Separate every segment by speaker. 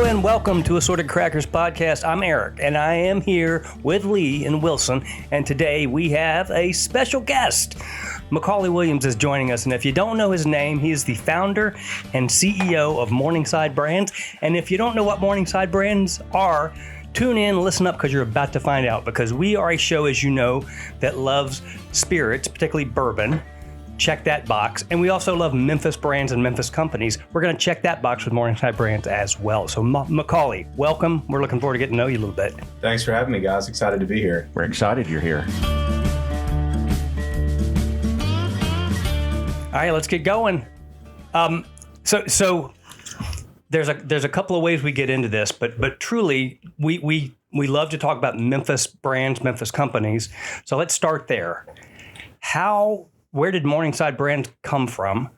Speaker 1: and welcome to Assorted Crackers Podcast. I'm Eric, and I am here with Lee and Wilson, and today we have a special guest. McCauley Williams is joining us, and if you don't know his name, he is the founder and CEO of Morningside Brands, and if you don't know what Morningside Brands are, tune in, listen up, because you're about to find out, because we are a show, as you know, that loves spirits, particularly bourbon. Check that box. And we also love Memphis brands and Memphis companies. We're going to check that box with Morningside Brands as well. So McCauley, welcome. We're looking forward to getting to know you a little bit.
Speaker 2: Thanks for having me, guys. Excited to be here.
Speaker 3: We're excited you're here.
Speaker 1: All right, let's get going. So there's a couple of ways we get into this, but truly we love to talk about Memphis brands, Memphis companies. So let's start there. Where did Morningside Brands come from?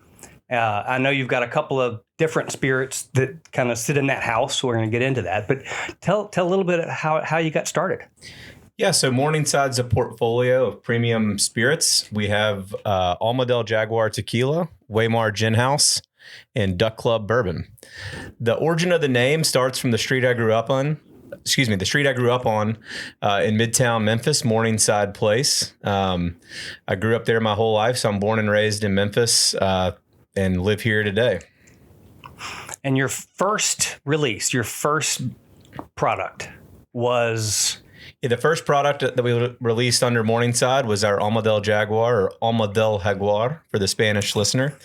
Speaker 1: I know you've got a couple of different spirits that kind of sit in that house, so we're going to get into that. But tell a little bit how you got started.
Speaker 2: Yeah, so Morningside's a portfolio of premium spirits. We have Almadel Jaguar Tequila, Weimar Gin House, and Duck Club Bourbon. The origin of the name starts from the street I grew up on. The street I grew up on in Midtown Memphis, Morningside Place. I grew up there my whole life, so I'm born and raised in Memphis and live here today.
Speaker 1: And your first release, your first product was...
Speaker 2: Yeah, the first product that we released under Morningside was our Almadel Jaguar, or Almadel Jaguar for the Spanish listener.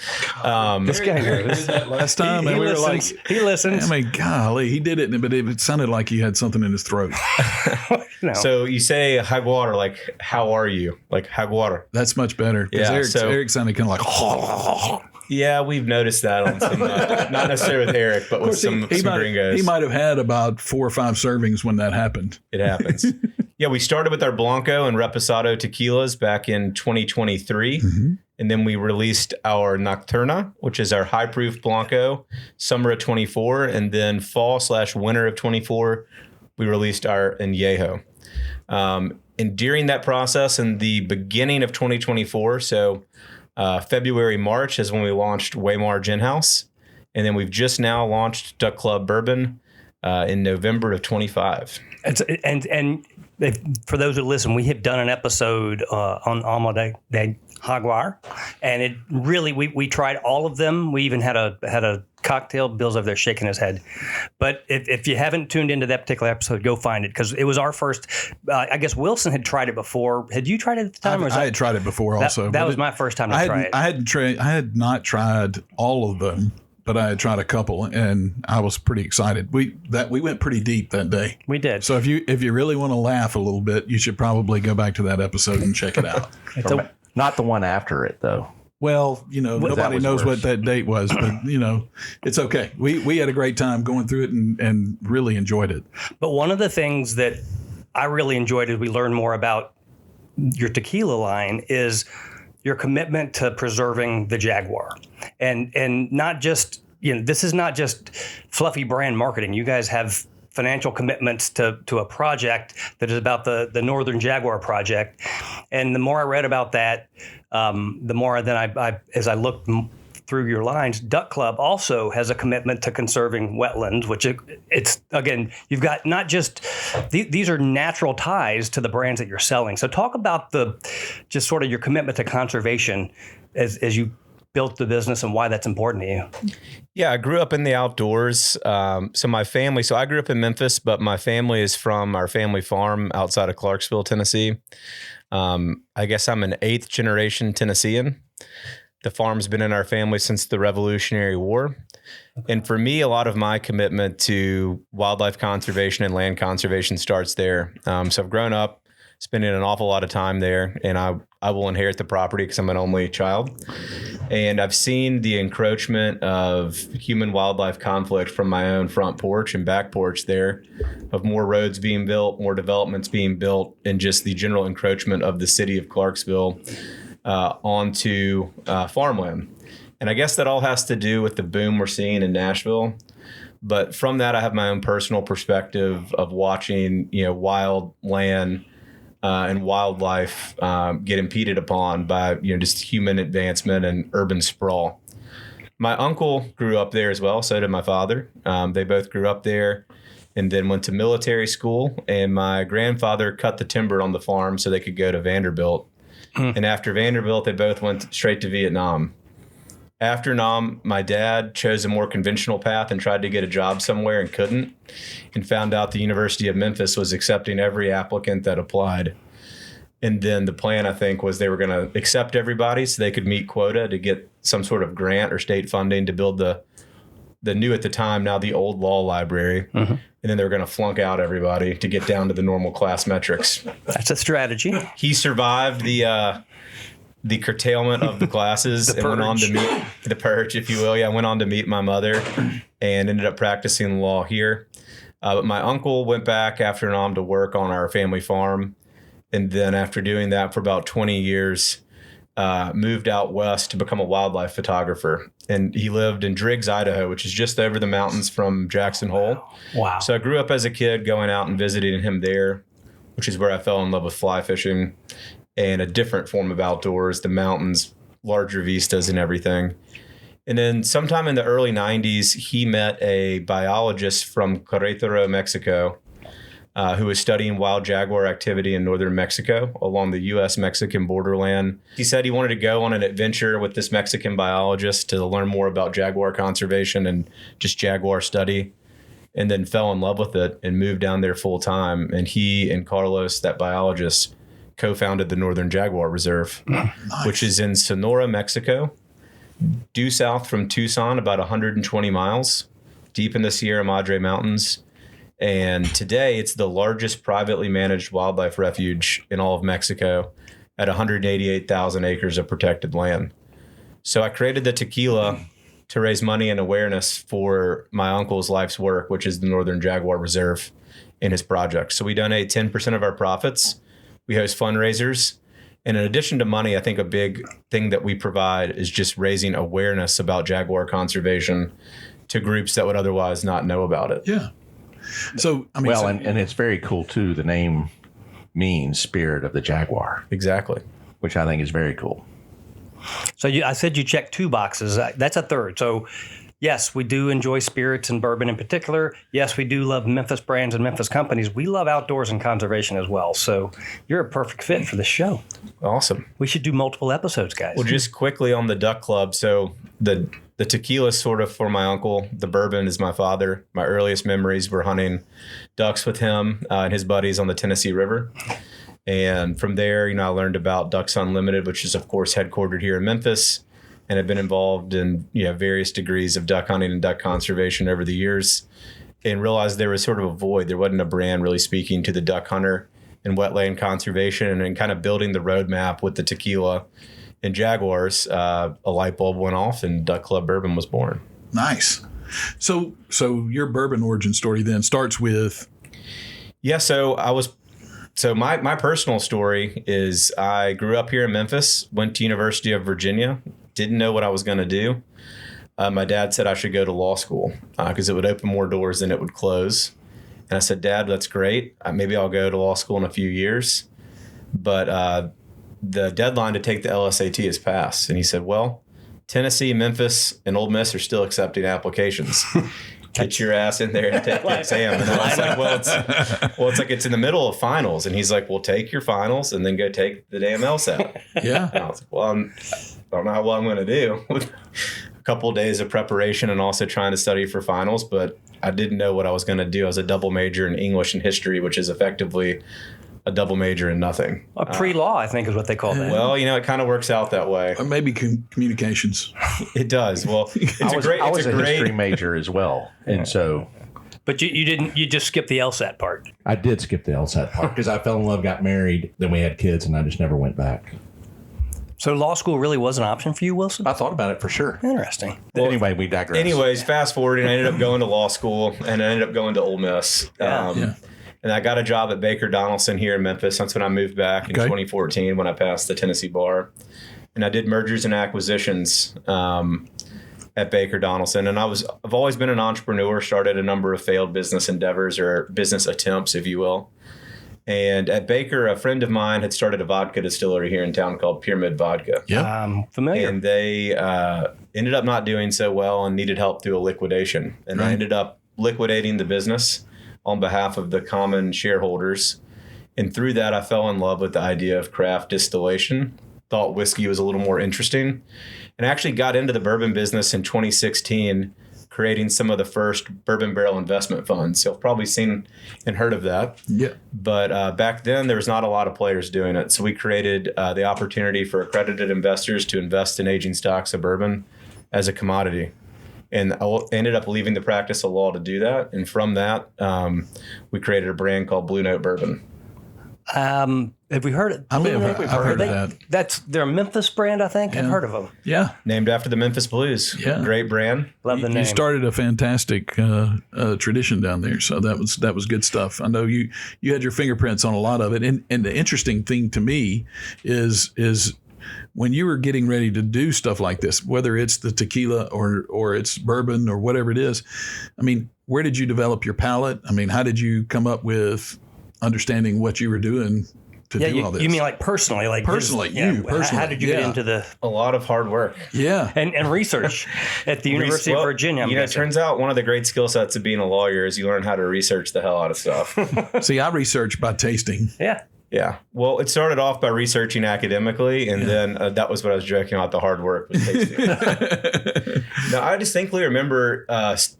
Speaker 4: This guy knows. Last time,
Speaker 1: he
Speaker 4: we were
Speaker 1: listens.
Speaker 4: like,
Speaker 1: he listens.
Speaker 4: I mean, golly, he did it, but it sounded like he had something in his throat.
Speaker 1: No.
Speaker 2: So you say Jaguar, like, how are you? Like Jaguar.
Speaker 4: That's much better.
Speaker 2: Yeah,
Speaker 4: Eric sounded kind of like,
Speaker 2: Yeah, we've noticed that on some, not necessarily with Eric, but with some gringos.
Speaker 4: He might have had about 4 or 5 servings when that happened.
Speaker 2: It happens. Yeah, we started with our Blanco and Reposado tequilas back in 2023. Mm-hmm. And then we released our Nocturna, which is our high proof Blanco, summer of 24. And then fall/winter of 24, we released our Añejo. And during that process, in the beginning of 2024, so February, March is when we launched Weimar Gin House. And then we've just now launched Duck Club Bourbon in November of 25.
Speaker 1: And for those who listen, we have done an episode on Almadel Jaguar, and it really, we tried all of them. We even had a cocktail. Bill's over there shaking his head. But if you haven't tuned into that particular episode, go find it, because it was our first. I guess Wilson had tried it before. Had you tried it at the time?
Speaker 4: I had tried it before also.
Speaker 1: That was my first time to try it.
Speaker 4: I had not tried all of them, but I had tried a couple, and I was pretty excited. We went pretty deep that day.
Speaker 1: We did.
Speaker 4: So if you really want to laugh a little bit, you should probably go back to that episode and check it out.
Speaker 3: Not the one after it, though.
Speaker 4: Well, nobody knows what that date was, but it's okay. We had a great time going through it and really enjoyed it.
Speaker 1: But one of the things that I really enjoyed as we learned more about your tequila line is your commitment to preserving the Jaguar, and not just, this is not just fluffy brand marketing. You guys have financial commitments to a project that is about the Northern Jaguar project. And the more I read about that, the more then I as I looked through your lines, Duck Club also has a commitment to conserving wetlands, which it's again, you've got not just these are natural ties to the brands that you're selling. So talk about just sort of your commitment to conservation as you built the business and why that's important to you.
Speaker 2: Yeah, I grew up in the outdoors. So I grew up in Memphis, but my family is from our family farm outside of Clarksville, Tennessee. I guess I'm an 8th generation Tennessean. The farm's been in our family since the Revolutionary War. Okay. And for me, a lot of my commitment to wildlife conservation and land conservation starts there. So I've grown up spending an awful lot of time there, and I will inherit the property because I'm an only child. And I've seen the encroachment of human-wildlife conflict from my own front porch and back porch there, of more roads being built, more developments being built, and just the general encroachment of the city of Clarksville onto farmland. And I guess that all has to do with the boom we're seeing in Nashville. But from that, I have my own personal perspective of watching, wild land and wildlife get impeded upon by, just human advancement and urban sprawl. My uncle grew up there as well. So did my father. They both grew up there and then went to military school. And my grandfather cut the timber on the farm so they could go to Vanderbilt. And after Vanderbilt, they both went straight to Vietnam. After Nam, my dad chose a more conventional path and tried to get a job somewhere and couldn't, and found out the University of Memphis was accepting every applicant that applied. And then the plan, I think, was they were going to accept everybody so they could meet quota to get some sort of grant or state funding to build the new at the time, now the old law library. And then they were going to flunk out everybody to get down to the normal class metrics.
Speaker 1: That's a strategy.
Speaker 2: He survived the curtailment of the classes and went on to meet the purge, if you will. Yeah, I went on to meet my mother and ended up practicing law here. But my uncle went back after Nam to work on our family farm. And then after doing that for about 20 years, moved out west to become a wildlife photographer. And he lived in Driggs, Idaho, which is just over the mountains from Jackson Hole.
Speaker 1: Wow.
Speaker 2: So I grew up as a kid going out and visiting him there, which is where I fell in love with fly fishing and a different form of outdoors, the mountains, larger vistas and everything. And then sometime in the early 90s, he met a biologist from Querétaro, Mexico, who was studying wild jaguar activity in northern Mexico along the U.S.-Mexican borderland. He said he wanted to go on an adventure with this Mexican biologist to learn more about jaguar conservation and just jaguar study, and then fell in love with it and moved down there full time. And he and Carlos, that biologist, co-founded the Northern Jaguar Reserve, which is in Sonora, Mexico, due south from Tucson, about 120 miles, deep in the Sierra Madre Mountains. And today it's the largest privately managed wildlife refuge in all of Mexico at 188,000 acres of protected land. So I created the tequila to raise money and awareness for my uncle's life's work, which is the Northern Jaguar Reserve in his project. So we donate 10% of our profits. We host fundraisers. And in addition to money, I think a big thing that we provide is just raising awareness about jaguar conservation to groups that would otherwise not know about it.
Speaker 4: Yeah. So, I mean,
Speaker 3: Well, and it's very cool, too. The name means spirit of the jaguar,
Speaker 2: Exactly.
Speaker 3: which I think is very cool.
Speaker 1: So I said you checked 2 boxes. That's a third. So yes, we do enjoy spirits and bourbon in particular. Yes, we do love Memphis brands and Memphis companies. We love outdoors and conservation as well. So you're a perfect fit for the show.
Speaker 2: Awesome.
Speaker 1: We should do multiple episodes, guys.
Speaker 2: Well, just quickly on the Duck Club. So the tequila is sort of for my uncle. The bourbon is my father. My earliest memories were hunting ducks with him and his buddies on the Tennessee River. And from there, I learned about Ducks Unlimited, which is, of course, headquartered here in Memphis, and have been involved in various degrees of duck hunting and duck conservation over the years, and realized there was sort of a void. There wasn't a brand really speaking to the duck hunter and wetland conservation, and kind of building the roadmap with the tequila and jaguars. A light bulb went off, and Duck Club Bourbon was born.
Speaker 4: nice. So your bourbon origin story then starts with.
Speaker 2: Yeah, So my personal story is I grew up here in Memphis, went to University of Virginia, didn't know what I was going to do. My dad said I should go to law school because it would open more doors than it would close. And I said, Dad, that's great. Maybe I'll go to law school in a few years. But the deadline to take the LSAT has passed. And he said, well, Tennessee, Memphis, and Ole Miss are still accepting applications. Get your ass in there and take the exam. And I was like, it's like it's in the middle of finals. And he's like, well, take your finals and then go take the damn LSAT.
Speaker 4: Yeah.
Speaker 2: And I was like, well, I don't know how well I'm going to do. A couple of days of preparation and also trying to study for finals, but I didn't know what I was going to do. I was a double major in English and history, which is effectively a double major in nothing.
Speaker 1: A pre-law, I think, is what they call that.
Speaker 2: Well, it kind of works out that way.
Speaker 4: Or maybe communications.
Speaker 2: It does. Well,
Speaker 3: I was a history major as well. And so
Speaker 1: But you just skipped the LSAT part.
Speaker 3: I did skip the LSAT part because I fell in love, got married, then we had kids, and I just never went back.
Speaker 1: So law school really was an option for you, Wilson?
Speaker 3: I thought about it for sure.
Speaker 1: Interesting.
Speaker 3: Anyway, we digress.
Speaker 2: Anyways, fast forwarding, I ended up going to law school and I ended up going to Ole Miss. And I got a job at Baker Donaldson here in Memphis. That's when I moved back in 2014 when I passed the Tennessee bar. And I did mergers and acquisitions at Baker Donaldson. And I've always been an entrepreneur, started a number of failed business endeavors or business attempts, if you will. And at Baker, a friend of mine had started a vodka distillery here in town called Pyramid Vodka.
Speaker 4: Yeah.
Speaker 1: Familiar.
Speaker 2: And they ended up not doing so well and needed help through a liquidation. And I ended up liquidating the business on behalf of the common shareholders. And through that, I fell in love with the idea of craft distillation, thought whiskey was a little more interesting, and actually got into the bourbon business in 2016, creating some of the first bourbon barrel investment funds. So you've probably seen and heard of that.
Speaker 4: Yeah.
Speaker 2: But back then, there was not a lot of players doing it. So we created the opportunity for accredited investors to invest in aging stocks of bourbon as a commodity. And I ended up leaving the practice of law to do that. And from that, we created a brand called Blue Note Bourbon.
Speaker 1: Have we heard it?
Speaker 4: I may have I've heard of that.
Speaker 1: They're a Memphis brand, I think. I've heard of them.
Speaker 4: Yeah.
Speaker 2: Named after the Memphis Blues.
Speaker 4: Yeah.
Speaker 2: Great brand.
Speaker 1: Love the name.
Speaker 4: You started a fantastic tradition down there, so that was good stuff. I know you had your fingerprints on a lot of it, and the interesting thing to me is when you were getting ready to do stuff like this, whether it's the tequila or it's bourbon or whatever it is. I mean, where did you develop your palate? I mean, how did you come up with understanding what you were doing to do all this?
Speaker 1: You mean like personally?
Speaker 4: Personally.
Speaker 1: How did you get into the
Speaker 2: A lot of hard work.
Speaker 4: Yeah.
Speaker 1: and research at the University of Virginia?
Speaker 2: It turns out one of the great skill sets of being a lawyer is you learn how to research the hell out of stuff.
Speaker 4: See, I research by tasting.
Speaker 1: Yeah.
Speaker 2: Yeah. Well, it started off by researching academically, and then that was what I was joking about, the hard work with tasting. Now, I distinctly remember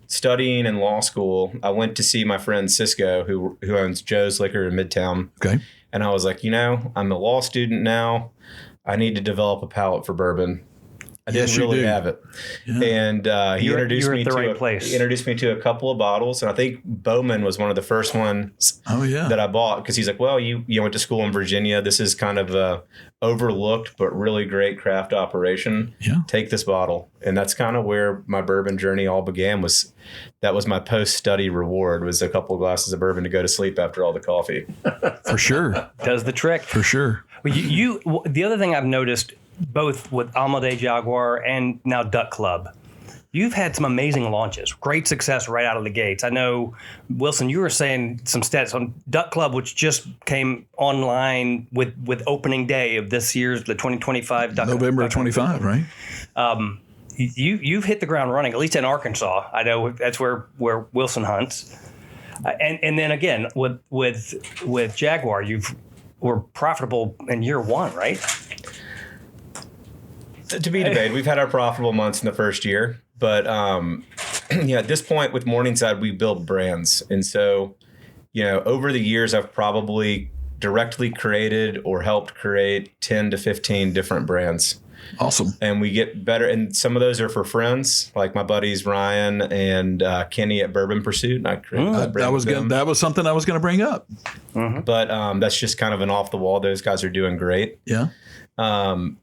Speaker 2: studying in law school. I went to see my friend Cisco, who owns Joe's Liquor in Midtown.
Speaker 4: Okay.
Speaker 2: And I was like, I'm a law student now. I need to develop a palate for bourbon. I didn't really have it. Yeah. And he introduced me to a couple of bottles. And I think Bowman was one of the first ones that I bought, because he's like, well, you went to school in Virginia. This is kind of a overlooked but really great craft operation.
Speaker 4: Yeah.
Speaker 2: Take this bottle. And that's kind of where my bourbon journey all began. That was my post-study reward, was a couple of glasses of bourbon to go to sleep after all the coffee.
Speaker 4: For sure.
Speaker 1: Does the trick.
Speaker 4: For sure.
Speaker 1: Well, the other thing I've noticed, both with Almade Jaguar and now Duck Club, you've had some amazing launches, great success right out of the gates. I know, Wilson, you were saying some stats on Duck Club, which just came online with opening day of this year's, the 2025 Duck
Speaker 4: November 25, right?
Speaker 1: You've hit the ground running, at least in Arkansas. I know that's where Wilson hunts. And then again, with Jaguar, were profitable in year one, right?
Speaker 2: To be debated. We've had our profitable months in the first year, but at this point with Morningside, we build brands. And so, over the years, I've probably directly created or helped create 10 to 15 different brands.
Speaker 4: Awesome.
Speaker 2: And we get better. And some of those are for friends, like my buddies, Ryan and Kenny at Bourbon Pursuit. And I created that brand with them.
Speaker 4: That was something I was going to bring up.
Speaker 2: Mm-hmm. But that's just kind of an off the wall. Those guys are doing great.
Speaker 4: Yeah.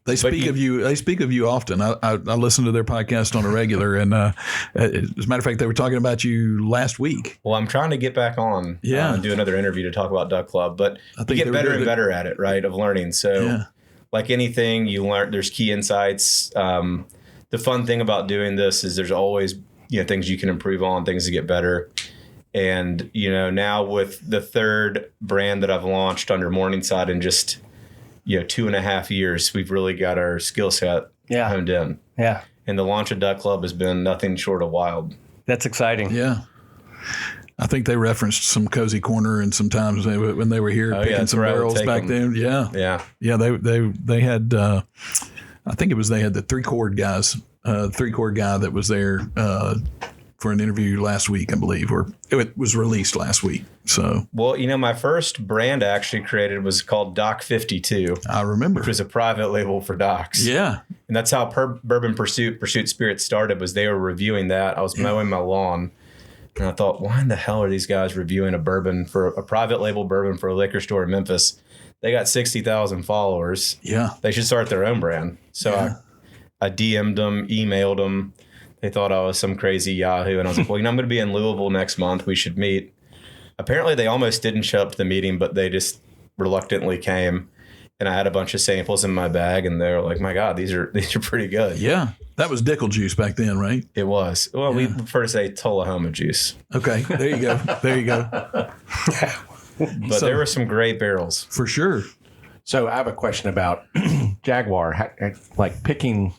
Speaker 4: They speak of you. They speak of you often. I listen to their podcast on a regular, and as a matter of fact, they were talking about you last week.
Speaker 2: Well, I'm trying to get back on, and do another interview to talk about Duck Club, but you get better and better at it, right? Of learning. So, like anything, you learn. There's key insights. The fun thing about doing this is there's always things you can improve on, things to get better. And now with the third brand that I've launched under Morningside in just 2.5 years, we've really got our skill set honed in.
Speaker 1: Yeah.
Speaker 2: And the launch of Duck Club has been nothing short of wild.
Speaker 1: That's exciting.
Speaker 4: Yeah. I think they referenced some Cozy Corner and sometimes when they were here picking some barrels back then. Yeah.
Speaker 2: Yeah.
Speaker 4: Yeah. They had, I think they had the three-chord guy that was there for an interview last week, I believe, or it was released last week. So,
Speaker 2: well, my first brand I actually created was called Doc 52.
Speaker 4: I remember,
Speaker 2: which was a private label for Docs.
Speaker 4: Yeah,
Speaker 2: and that's how Bourbon Pursuit Spirits started. Was they were reviewing that. I was mowing my lawn, and I thought, why in the hell are these guys reviewing a private label bourbon for a liquor store in Memphis? They got 60,000 followers.
Speaker 4: Yeah,
Speaker 2: they should start their own brand. So I DM'd them, emailed them. They thought I was some crazy Yahoo. And I was like, well, I'm going to be in Louisville next month. We should meet. Apparently, they almost didn't show up to the meeting, but they just reluctantly came. And I had a bunch of samples in my bag. And they were like, my God, these are pretty good.
Speaker 4: Yeah. That was Dickel juice back then, right?
Speaker 2: It was. Well, we prefer to say Tullahoma juice.
Speaker 4: Okay. There you go.
Speaker 2: but there were some great barrels.
Speaker 4: For sure.
Speaker 3: So I have a question about Jaguar, like picking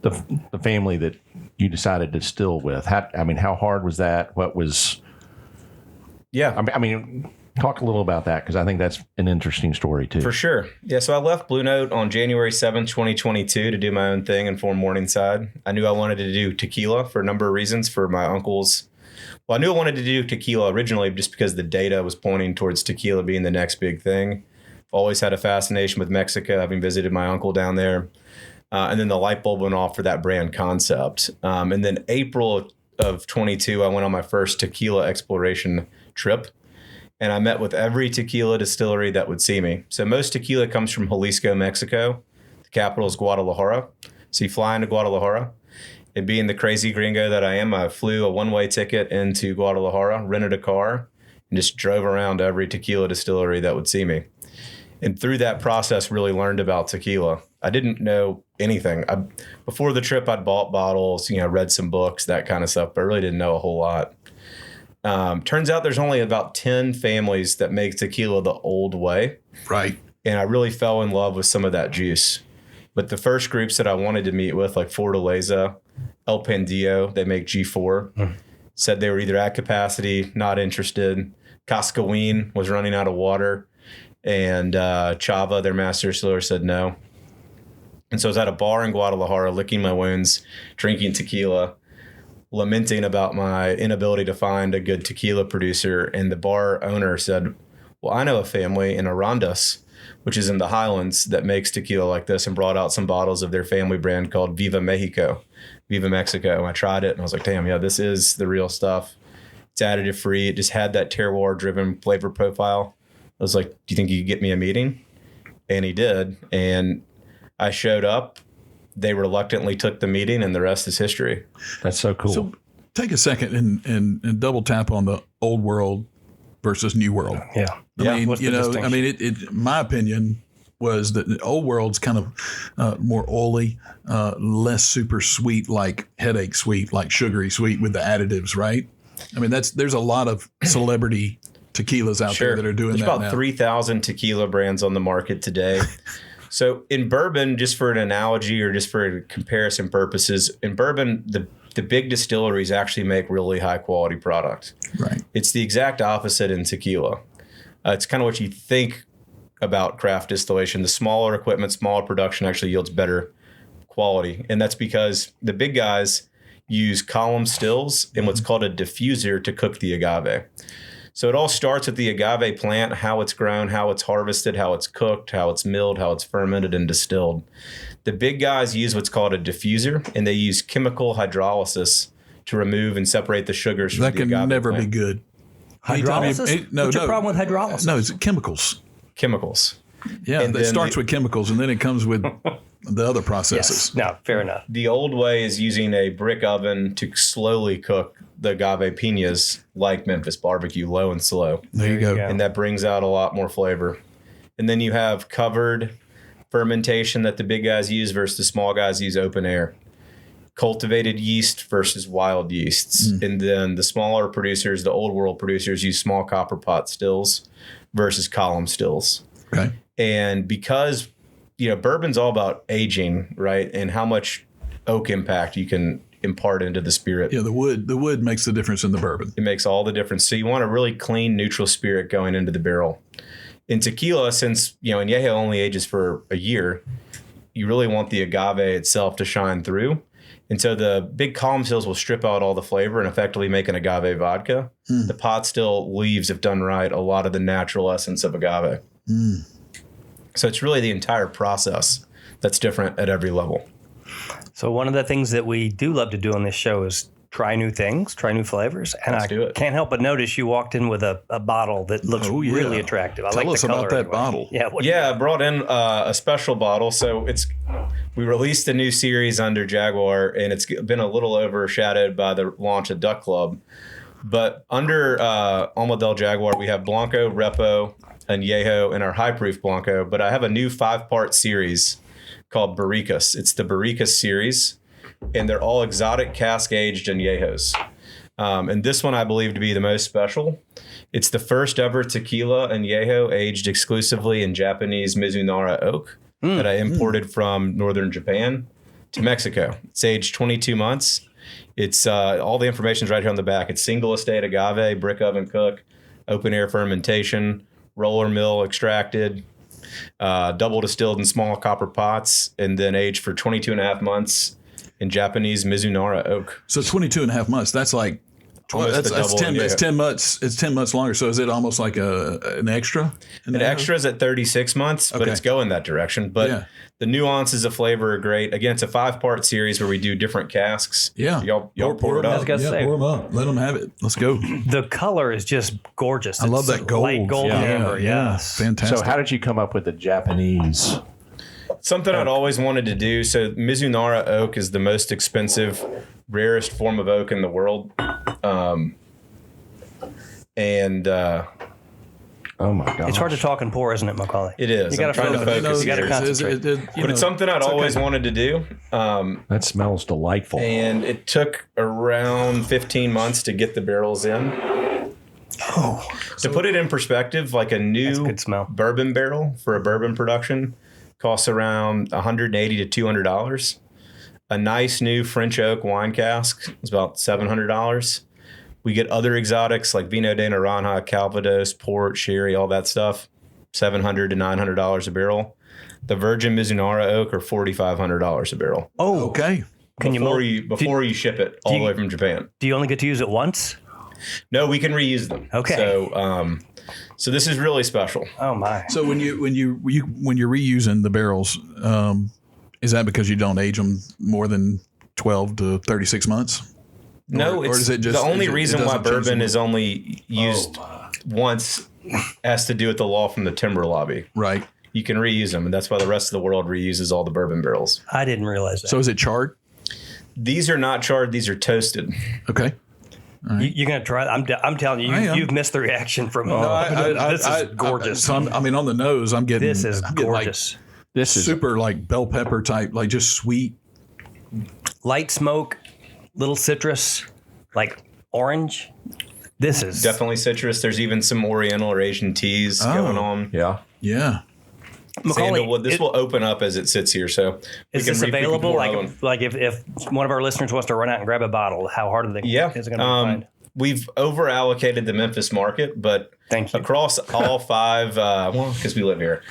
Speaker 3: the family that you decided to distill with. How hard was that? What was?
Speaker 2: Yeah.
Speaker 3: I mean, talk a little about that because I think that's an interesting story too.
Speaker 2: For sure. Yeah. So I left Blue Note on January 7th, 2022 to do my own thing and form Morningside. I knew I wanted to do tequila for a number of reasons for my uncles. Well, I knew I wanted to do tequila originally just because the data was pointing towards tequila being the next big thing. Always had a fascination with Mexico, having visited my uncle down there. And then the light bulb went off for that brand concept. And then April of 22, I went on my first tequila exploration trip. And I met with every tequila distillery that would see me. So most tequila comes from Jalisco, Mexico. The capital is Guadalajara. So you fly into Guadalajara. And being the crazy gringo that I am, I flew a one-way ticket into Guadalajara, rented a car, and just drove around every tequila distillery that would see me. And through that process, really learned about tequila. I didn't know anything. Before the trip, I'd bought bottles, read some books, that kind of stuff, but I really didn't know a whole lot. Turns out there's only about 10 families that make tequila the old way.
Speaker 4: Right.
Speaker 2: And I really fell in love with some of that juice. But the first groups that I wanted to meet with, like Fortaleza, El Pandillo, they make G4, said they were either at capacity, not interested. Cascaween was running out of water. And Chava, their master distiller, said no. And so I was at a bar in Guadalajara, licking my wounds, drinking tequila, lamenting about my inability to find a good tequila producer. And the bar owner said, well, I know a family in Arandas, which is in the Highlands, that makes tequila like this, and brought out some bottles of their family brand called Viva Mexico. And I tried it and I was like, damn, yeah, this is the real stuff. It's additive free. It just had that terroir driven flavor profile. I was like, do you think you could get me a meeting? And he did. And I showed up. They reluctantly took the meeting, and the rest is history.
Speaker 3: That's so cool.
Speaker 4: So take a second and double tap on the old world versus new world.
Speaker 1: Yeah.
Speaker 4: I mean,
Speaker 1: What's the distinction?
Speaker 4: it my opinion was that the old world's kind of more oily, less super sweet, like headache sweet, like sugary sweet with the additives, right? I mean, there's a lot of celebrity tequilas out there that are doing
Speaker 2: There's
Speaker 4: that
Speaker 2: about
Speaker 4: now.
Speaker 2: 3,000 tequila brands on the market today. So in bourbon, just for an analogy or just for comparison purposes, in bourbon, the big distilleries actually make really high quality product.
Speaker 4: Right.
Speaker 2: It's the exact opposite in tequila. It's kind of what you think about craft distillation. The smaller equipment, smaller production actually yields better quality. And that's because the big guys use column stills and what's called a diffuser to cook the agave. So it all starts with the agave plant, how it's grown, how it's harvested, how it's cooked, how it's milled, how it's fermented and distilled. The big guys use what's called a diffuser, and they use chemical hydrolysis to remove and separate the sugars from
Speaker 4: That
Speaker 2: the agave
Speaker 4: can never
Speaker 2: plant.
Speaker 4: be good.
Speaker 1: Hydrolysis? What's your problem with hydrolysis?
Speaker 4: No, it's chemicals.
Speaker 2: Chemicals.
Speaker 4: Yeah,
Speaker 2: And
Speaker 4: it
Speaker 2: then
Speaker 4: starts with chemicals, and then it comes with the other processes.
Speaker 1: Yes. No, fair enough.
Speaker 2: The old way is using a brick oven to slowly cook the agave piñas like Memphis barbecue, low and slow.
Speaker 4: There you go.
Speaker 1: go.
Speaker 2: And that brings out a lot more flavor. And then you have covered fermentation that the big guys use versus the small guys use open air. Cultivated yeast versus wild yeasts. And then the smaller producers, the old world producers, use small copper pot stills versus column stills.
Speaker 4: Okay.
Speaker 2: And because, bourbon's all about aging, right? And how much oak impact you can impart into the spirit.
Speaker 4: Yeah, the wood makes the difference in the bourbon.
Speaker 2: It makes all the difference. So you want a really clean, neutral spirit going into the barrel. In tequila, since, añejo only ages for a year, you really want the agave itself to shine through. And so the big column stills will strip out all the flavor and effectively make an agave vodka. The pot still leaves, if done right, a lot of the natural essence of agave. So it's really the entire process that's different at every level.
Speaker 1: So one of the things that we do love to do on this show is try new things, try new flavors. And
Speaker 2: Let's do it.
Speaker 1: Can't help but notice you walked in with a bottle that looks
Speaker 4: Oh, yeah.
Speaker 1: really attractive. I
Speaker 4: Tell
Speaker 1: like
Speaker 4: us
Speaker 1: the color
Speaker 4: about that
Speaker 1: anyway.
Speaker 4: bottle.
Speaker 1: Yeah.
Speaker 2: I brought in a special bottle. So we released a new series under Jaguar, and it's been a little overshadowed by the launch of Duck Club. But under Alma del Jaguar, we have Blanco, Repo, Añejo, and our high proof Blanco. But I have a new 5-part series called Barricas. It's the Barricas series, and they're all exotic cask aged Añejos. And this one I believe to be the most special. It's the first ever tequila añejo aged exclusively in Japanese Mizunara oak that I imported from northern Japan to Mexico. It's aged 22 months. It's all the information's right here on the back. It's single estate agave, brick oven cook, open air fermentation, roller mill extracted, double distilled in small copper pots, and then aged for 22 and a half months in Japanese Mizunara oak.
Speaker 4: So 22 and a half months. That's like
Speaker 2: Almost the double
Speaker 4: it's 10 months. It's 10 months longer. So is it almost like an extra?
Speaker 2: An extra is at 36 months, but it's going that direction. But the nuances of flavor are great. Again, it's a 5-part series where we do different casks.
Speaker 4: Yeah.
Speaker 2: Y'all pour it up.
Speaker 4: Pour them up. Let them have it. Let's go.
Speaker 1: The color is just gorgeous.
Speaker 4: I love that gold.
Speaker 1: Light golden amber. Yes.
Speaker 4: Fantastic.
Speaker 3: So how did you come up with the Japanese?
Speaker 2: Something I'd always wanted to do. So Mizunara oak is the most expensive, rarest form of oak in the world.
Speaker 3: Oh my God!
Speaker 1: It's hard to talk and pour, isn't it, McCauley?
Speaker 2: It is.
Speaker 1: You got to
Speaker 2: I'm trying to focus.
Speaker 1: You got to
Speaker 2: here.
Speaker 1: concentrate.
Speaker 2: But it's something I'd always wanted to do.
Speaker 3: That smells delightful.
Speaker 2: And it took around 15 months to get the barrels in. To put it in perspective, like a new
Speaker 1: good smell.
Speaker 2: bourbon barrel for a bourbon production costs around $180 to $200. A nice new French oak wine cask is about $700. We get other exotics like Vino de Naranja, Calvados, Port, Sherry, all that stuff, $700 to $900 a barrel. The virgin Mizunara oak are $4,500 a barrel.
Speaker 1: Oh,
Speaker 4: okay.
Speaker 2: Before you ship it all the way from Japan.
Speaker 1: Do you only get to use it once?
Speaker 2: No, we can reuse them.
Speaker 1: Okay.
Speaker 2: So this is really special.
Speaker 1: Oh my!
Speaker 4: So when you're reusing the barrels, is that because you don't age them more than 12 to 36 months?
Speaker 2: No,
Speaker 4: or is it just
Speaker 2: the only
Speaker 4: it
Speaker 2: reason why
Speaker 4: doesn't change
Speaker 2: bourbon
Speaker 4: the-
Speaker 2: is only used once has to do with the law from the timber lobby.
Speaker 4: Right.
Speaker 2: You can reuse them, and that's why the rest of the world reuses all the bourbon barrels.
Speaker 1: I didn't realize that.
Speaker 4: So is it charred?
Speaker 2: These are not charred; these are toasted.
Speaker 4: Okay.
Speaker 1: You're gonna try. I'm telling you, you've missed the reaction from. This is gorgeous.
Speaker 4: So I mean, on the nose, I'm getting
Speaker 1: This is
Speaker 4: I'm getting, like,
Speaker 1: gorgeous.
Speaker 3: This is
Speaker 4: super like bell pepper type, like just sweet.
Speaker 1: Light smoke, little citrus, like orange. This is
Speaker 2: Definitely citrus. There's even some Oriental or Asian teas going on.
Speaker 3: yeah.
Speaker 4: Yeah.
Speaker 2: Sandalwood. This will open up as it sits here, so
Speaker 1: Is this available? Like if one of our listeners wants to run out and grab a bottle, how hard is it going to be to find?
Speaker 2: We've over allocated the Memphis market, but
Speaker 1: Thank you.
Speaker 2: across all 5, because we live here,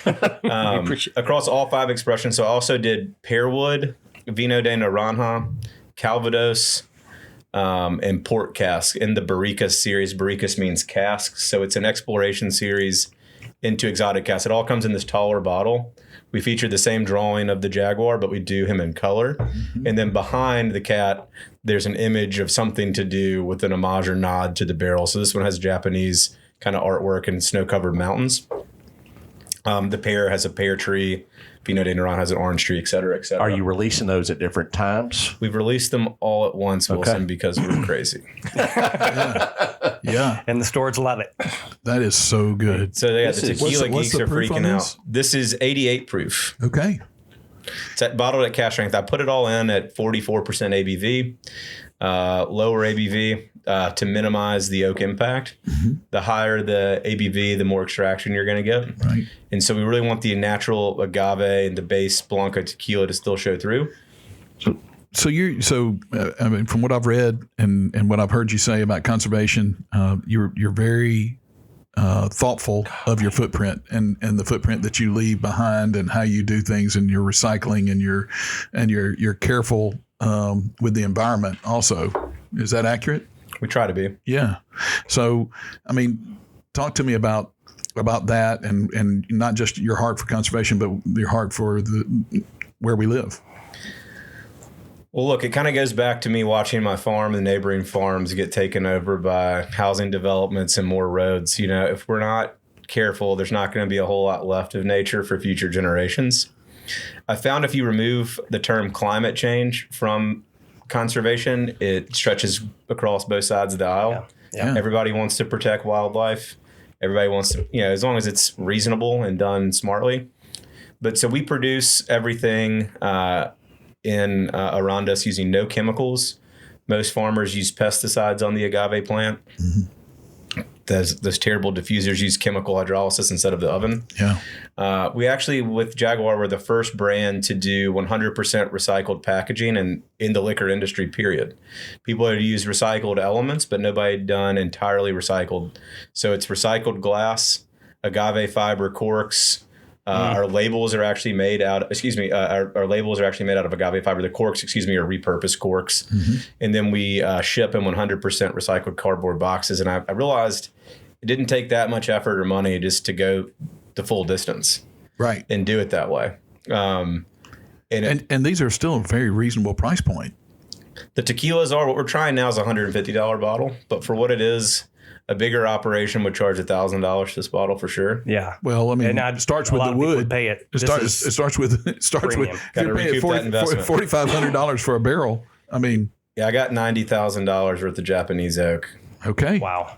Speaker 2: across all 5 expressions. So I also did Pearwood, Vino de Naranja, Calvados, and Port Cask in the Barricas series. Barricas means casks, so it's an exploration series into exotic casks. It all comes in this taller bottle. We feature the same drawing of the Jaguar, but we do him in color. Mm-hmm. And then behind the cat, there's an image of something to do with an homage or nod to the barrel. So this one has Japanese kind of artwork and snow-covered mountains. The pear has a pear tree. Vino de Naranja has an orange tree, et cetera, et cetera.
Speaker 3: Are you releasing those at different times?
Speaker 2: We've released them all at once, Wilson, because we're crazy.
Speaker 4: Yeah.
Speaker 1: And the stores love it.
Speaker 4: That is so good.
Speaker 2: So yeah, the tequila
Speaker 4: what's
Speaker 2: geeks
Speaker 4: the
Speaker 2: are
Speaker 4: proof on
Speaker 2: freaking
Speaker 4: this?
Speaker 2: out. This is 88 proof.
Speaker 4: Okay.
Speaker 2: It's bottled at cask strength. I put it all in at 44% ABV, lower ABV to minimize the oak impact. Mm-hmm. The higher the ABV, the more extraction you're going to get.
Speaker 4: Right.
Speaker 2: And so we really want the natural agave and the base Blanca tequila to still show through.
Speaker 4: So I mean, from what I've read and what I've heard you say about conservation, you're very thoughtful of your footprint and the footprint that you leave behind and how you do things and your recycling and you're careful with the environment also. Is that accurate?
Speaker 2: We try to be.
Speaker 4: Yeah. So, I mean, talk to me about that and not just your heart for conservation, but your heart for where we live.
Speaker 2: Well, look, it kind of goes back to me watching my farm and neighboring farms get taken over by housing developments and more roads. You know, if we're not careful, there's not going to be a whole lot left of nature for future generations. I found if you remove the term climate change from conservation, it stretches across both sides of the aisle.
Speaker 4: Yeah.
Speaker 2: Everybody wants to protect wildlife. Everybody wants to, as long as it's reasonable and done smartly. But so we produce everything around us using no chemicals, Most farmers use pesticides on the agave plant. Those terrible diffusers use chemical hydrolysis instead of the oven.
Speaker 4: Yeah.
Speaker 2: We actually, with Jaguar, were the first brand to do 100% recycled packaging and in the liquor industry, period. People had used recycled elements, but nobody had done entirely recycled. So it's recycled glass, agave fiber corks. Our labels are actually made out. Our labels are actually made out of agave fiber. The corks, are repurposed corks, and then we ship in 100% recycled cardboard boxes. And I realized it didn't take that much effort or money just to go the full distance,
Speaker 4: Right.
Speaker 2: and do it that way.
Speaker 4: And these are still a very reasonable price point.
Speaker 2: The tequilas are what we're trying now is a $150 bottle, but for what it is, a bigger operation would charge $1,000 for this bottle for sure.
Speaker 1: Yeah.
Speaker 4: Well, I mean,
Speaker 1: And
Speaker 4: it starts
Speaker 1: a
Speaker 4: with
Speaker 1: lot
Speaker 4: the
Speaker 1: of people
Speaker 4: wood.
Speaker 1: would pay it.
Speaker 4: It starts with
Speaker 1: premium.
Speaker 4: if
Speaker 2: Gotta
Speaker 4: you're paying
Speaker 2: recoup that investment.
Speaker 4: $4,500 for a barrel. I mean,
Speaker 2: Yeah, I got $90,000 worth of Japanese oak.
Speaker 4: okay.
Speaker 1: Wow.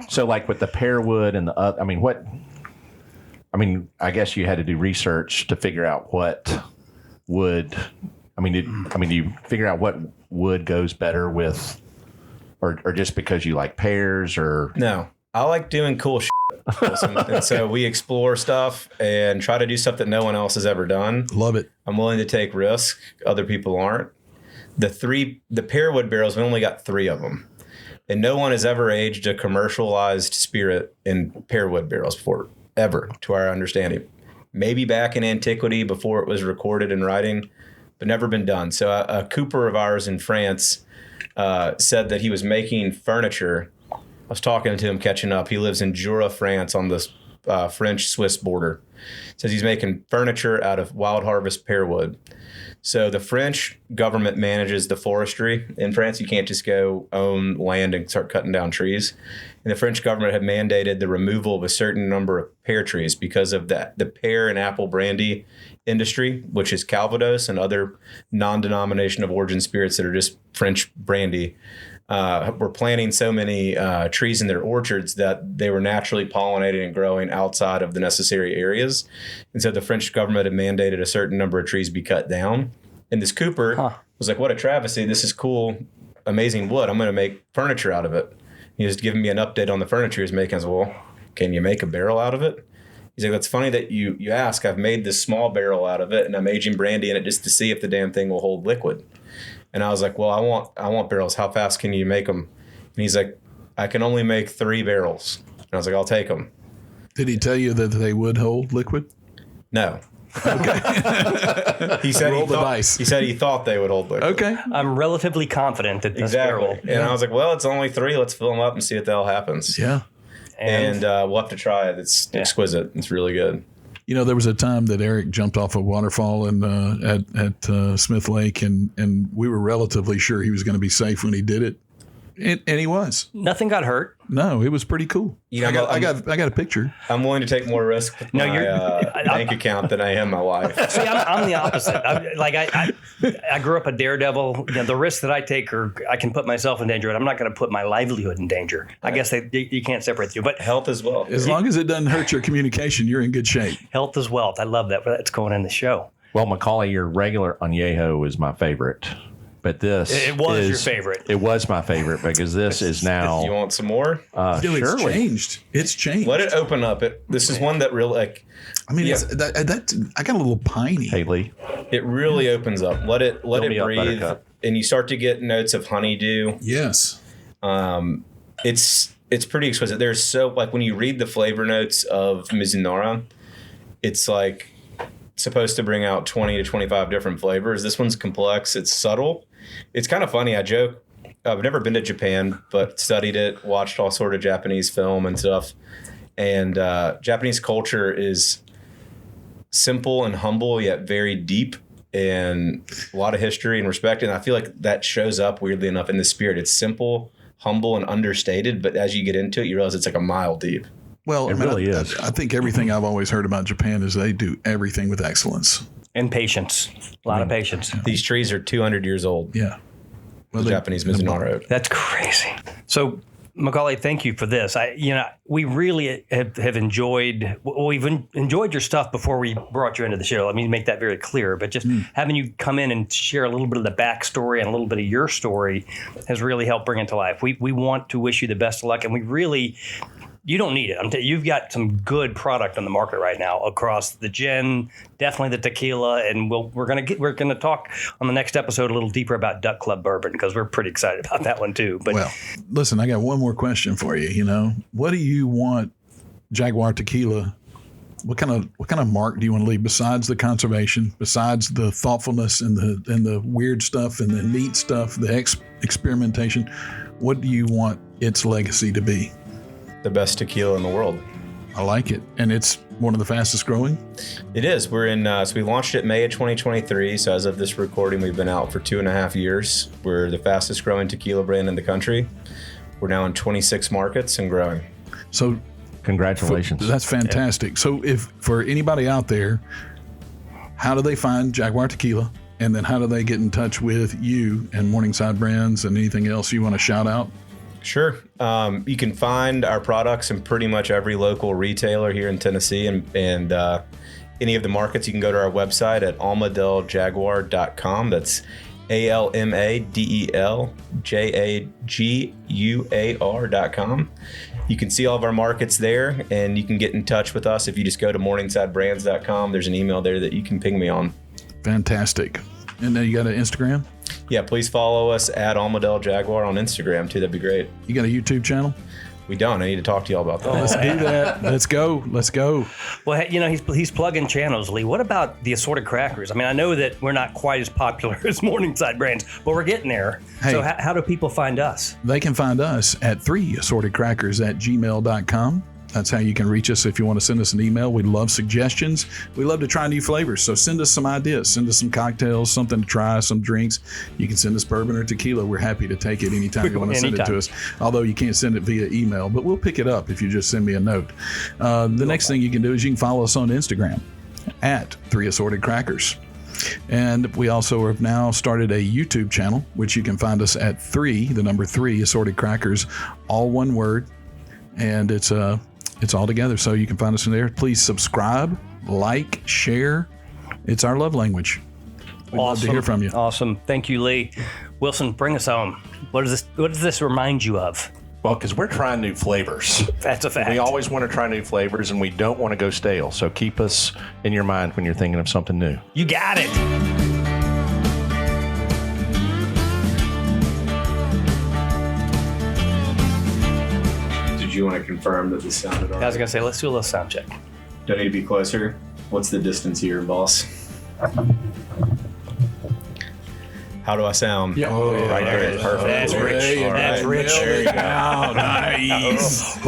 Speaker 3: So like with the pear wood and I guess you had to do research to figure out what wood. Do you figure out what wood goes better with, or just because you like pears, or
Speaker 2: No, I like doing cool shit. And so we explore stuff and try to do stuff that no one else has ever done.
Speaker 4: Love it.
Speaker 2: I'm willing to take risks other people aren't. The pear wood barrels, we only got 3 of them. And no one has ever aged a commercialized spirit in pear wood barrels before, ever, to our understanding. Maybe back in antiquity before it was recorded in writing, but never been done. So a cooper of ours in France said that he was making furniture. I was talking to him, catching up. He lives in Jura, France, on the French-Swiss border. Says he's making furniture out of wild harvest pear wood. So the French government manages the forestry in France. You can't just go own land and start cutting down trees. And the French government had mandated the removal of a certain number of pear trees because of that. The pear and apple brandy industry, which is Calvados and other non-denomination of origin spirits that are just French brandy, were planting so many trees in their orchards that they were naturally pollinating and growing outside of the necessary areas. And so the French government had mandated a certain number of trees be cut down. And this cooper was like, what a travesty. This is cool, amazing wood. I'm going to make furniture out of it. He was giving me an update on the furniture he was making. I was like, well, can you make a barrel out of it? He's like, that's funny that you ask. I've made this small barrel out of it, and I'm aging brandy in it just to see if the damn thing will hold liquid. And I was like, well, I want barrels. How fast can you make them? And he's like, I can only make 3 barrels. And I was like, I'll take them.
Speaker 4: Did he tell you that they would hold liquid?
Speaker 2: No. Okay. He said
Speaker 4: Roll the dice.
Speaker 2: He said he thought they would hold liquid.
Speaker 4: Okay.
Speaker 1: I'm relatively confident that this
Speaker 2: Exactly.
Speaker 1: barrel.
Speaker 2: And I was like, well, it's only 3. Let's fill them up and see what the hell happens.
Speaker 4: Yeah.
Speaker 2: And we'll have to try it. It's exquisite. It's really good.
Speaker 4: You know, there was a time that Eric jumped off a waterfall at Smith Lake, and we were relatively sure he was going to be safe when he did it, and he was.
Speaker 1: Nothing got hurt.
Speaker 4: No, it was pretty cool.
Speaker 2: You know,
Speaker 4: I got a picture.
Speaker 2: I'm willing to take more risk with my bank account than I am my life.
Speaker 1: See, I'm the opposite. I grew up a daredevil. You know, the risks that I take I can put myself in danger, and I'm not going to put my livelihood in danger. I guess you can't separate the two, but
Speaker 2: Health as well.
Speaker 4: As long as it doesn't hurt your communication, you're in good shape.
Speaker 1: health is wealth. I love that. That's going in the show.
Speaker 3: well, McCauley, your regular añejo is my favorite, but this
Speaker 1: It was your favorite.
Speaker 3: It was my favorite because this is now.
Speaker 2: You want some more?
Speaker 4: Dude, it's
Speaker 3: Surely.
Speaker 4: changed. It's changed.
Speaker 2: Let it open up. This is one that really
Speaker 4: I mean,
Speaker 2: Yeah.
Speaker 4: I got a little piney.
Speaker 3: Haley.
Speaker 2: it really opens up. Let it
Speaker 3: Fill me up,
Speaker 2: breathe,
Speaker 3: Buttercup.
Speaker 2: and you start to get notes of honeydew.
Speaker 4: Yes.
Speaker 2: It's pretty exquisite. There's so when you read the flavor notes of Mizunara, it's like supposed to bring out 20 to 25 different flavors. This one's complex. It's subtle. It's kind of funny. I joke. I've never been to Japan, but studied it, watched all sort of Japanese film and stuff. And Japanese culture is simple and humble, yet very deep, and a lot of history and respect. And I feel like that shows up weirdly enough in the spirit. It's simple, humble, and understated. But as you get into it, you realize it's like a mile deep.
Speaker 4: Well,
Speaker 3: It really is.
Speaker 4: I think everything I've always heard about Japan is they do everything with excellence.
Speaker 1: And patience. A lot of patience.
Speaker 2: These trees are 200 years old.
Speaker 4: Yeah.
Speaker 2: The Japanese Mizunara oak.
Speaker 1: That's crazy. So McCauley, thank you for this. We really have enjoyed. We've enjoyed your stuff before we brought you into the show. Let me make that very clear. But just having you come in and share a little bit of the backstory and a little bit of your story has really helped bring it to life. We want to wish you the best of luck, and we really. You don't need it. You've got some good product on the market right now across the gin, definitely the tequila, and we're gonna talk on the next episode a little deeper about Duck Club bourbon because we're pretty excited about that one too. But
Speaker 4: well, listen, I got one more question for you. What do you want Jaguar Tequila? What kind of mark do you want to leave besides the conservation, besides the thoughtfulness and the weird stuff and the neat stuff, the experimentation? What do you want its legacy to be?
Speaker 2: The best tequila in the world.
Speaker 4: I like it. And it's one of the fastest growing?
Speaker 2: It is. We're in, so we launched it May of 2023. So as of this recording, we've been out for 2.5 years. We're the fastest growing tequila brand in the country. We're now in 26 markets and growing.
Speaker 4: So
Speaker 3: congratulations.
Speaker 4: That's fantastic. So if for anybody out there, how do they find Jaguar Tequila? And then how do they get in touch with you and Morningside Brands and anything else you want to shout out?
Speaker 2: Sure. You can find our products in pretty much every local retailer here in Tennessee and any of the markets. You can go to our website at almadeljaguar.com. That's ALMADELJAGUAR.com. You can see all of our markets there, and you can get in touch with us if you just go to morningsidebrands.com. There's an email there that you can ping me on.
Speaker 4: Fantastic. And then you got an Instagram?
Speaker 2: Yeah, please follow us at Almadel Jaguar on Instagram too. That'd be great.
Speaker 4: You got a YouTube channel?
Speaker 2: We don't. I need to talk to y'all about that.
Speaker 4: Let's do that. Let's go.
Speaker 1: Well, he's plugging channels, Lee. What about the assorted crackers? I mean, I know that we're not quite as popular as Morningside Brands, but we're getting there.
Speaker 4: Hey,
Speaker 1: so how do people find us?
Speaker 4: They can find us at 3assortedcrackers@gmail.com. That's how you can reach us if you want to send us an email. We love suggestions. We love to try new flavors. So send us some ideas. Send us some cocktails, something to try, some drinks. You can send us bourbon or tequila. We're happy to take it anytime you want to send it to us. Although you can't send it via email, but we'll pick it up if you just send me a note. The next thing you can do is you can follow us on Instagram at 3assortedcrackers. And we also have now started a YouTube channel, which you can find us at 3 Assorted Crackers, all one word. And it's all together, so you can find us in there. Please subscribe, like, share. It's our love language. We'd love to hear from you.
Speaker 1: Awesome. Thank you, Lee. Wilson, bring us home. What does this remind you of?
Speaker 3: Well, because we're trying new flavors.
Speaker 1: That's a fact.
Speaker 3: We always want to try new flavors, and we don't want to go stale. So keep us in your mind when you're thinking of something new.
Speaker 1: You got it.
Speaker 2: Did you want to confirm that this sounded all right?
Speaker 1: I was going to say, let's do a little sound check.
Speaker 2: Do I need to be closer? What's the distance here, boss? How do I sound?
Speaker 4: Yeah.
Speaker 3: Right there. Perfect.
Speaker 1: That's rich.
Speaker 4: Hey,
Speaker 1: That's rich.
Speaker 4: There you go. Oh, nice.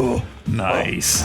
Speaker 1: Nice.